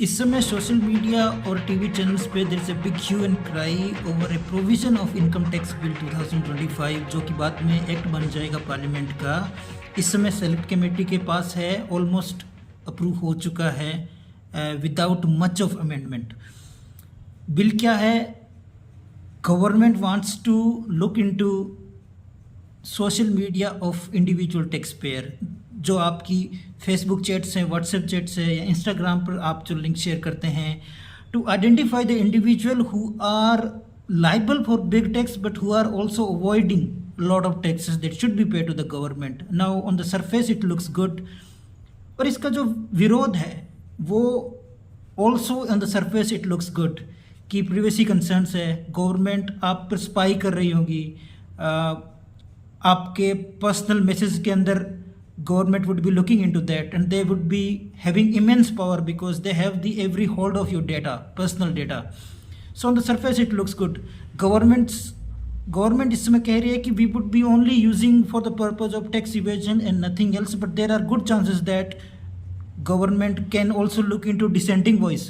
इस समय social media और टीवी चैनल्स पे there is a big hue and cry over a provision of income tax bill 2025 जो कि बाद में एक्ट बन जाएगा पार्लियामेंट का। इस समय सेलेक्ट कमेटी के पास है, ऑलमोस्ट अप्रूव हो चुका है without much of amendment. Bill क्या है? Government wants to look into social media of individual tax payer. जो आपकी फेसबुक चैट्स हैं, व्हाट्सएप चैट्स हैं या इंस्टाग्राम पर आप जो लिंक शेयर करते हैं, to identify the individual who are liable for big tax but who are also avoiding lot of taxes that should be pay to the government. Now on the surface it looks good, और इसका जो विरोध है वो also on the surface it looks good कि privacy concerns है, government आप पर स्पाई कर रही होगी, आपके पर्सनल मैसेज के अंदर government would be looking into that and they would be having immense power because they have the every hold of your data, personal data. So on the surface it looks good. Government इस समय कह रही है कि we would be only using for the purpose of tax evasion and nothing else, but there are good chances that government can also look into dissenting voice.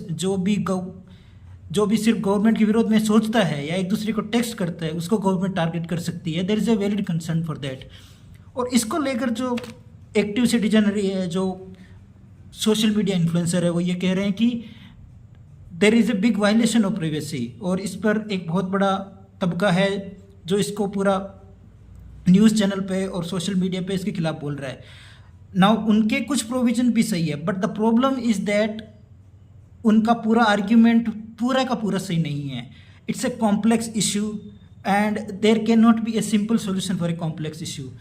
जो भी सिर्फ government के विरोध में सोचता है या एक दूसरे को टेक्स्ट करता है उसको गवर्नमेंट टारगेट कर सकती है। There is a valid concern for that. और इसको लेकर जो एक्टिव सिटीजनरी है, जो सोशल मीडिया इन्फ्लुएंसर है, वो ये कह रहे हैं कि there is a big violation of privacy, और इस पर एक बहुत बड़ा तबका है जो इसको पूरा न्यूज़ चैनल पे और सोशल मीडिया पे इसके खिलाफ बोल रहा है। नाउ उनके कुछ प्रोविजन भी सही है, but the problem is that उनका पूरा आर्ग्यूमेंट पूरा का पूरा सही नहीं है। It's a complex issue and there can not be a simple solution for a complex issue.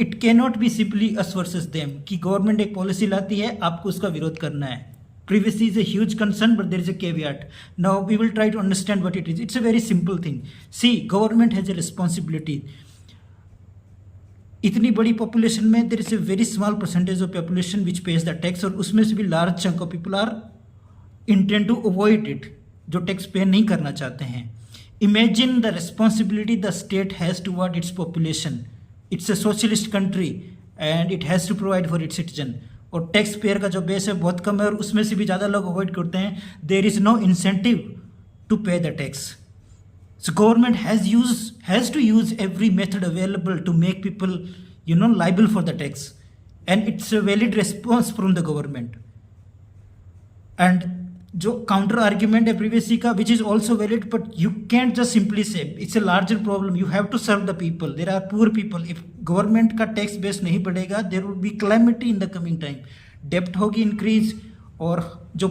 It can not be simply us versus them कि गवर्नमेंट एक पॉलिसी लाती है, आपको उसका विरोध करना है। Previously is a huge concern but there is a caveat. Now we will try to understand what it is. It's a very simple thing. See, government has a responsibility. इतनी बड़ी पॉपुलेशन में there is a very small percentage of population which pays the tax, और उसमें से भी large chunk of people are intend to avoid it, जो tax pay नहीं करना चाहते हैं। Imagine the responsibility the state has toward its population. It's a socialist country and it has to provide for its citizen, और tax payer का जो base है बहुत कम है और उसमें से भी ज़्यादा लोग अवॉइड करते हैं। There is no incentive to pay the tax. So government has to use every method available to make people liable for the tax, and it's a valid response from the government. And जो counter argument है previously का, which is also valid, but you can't just simply say it's a larger problem, you have to serve the people. There are poor people. If government का tax base नहीं बढ़ेगा, there will be calamity in the coming time. डेप्ट होगी increase, और जो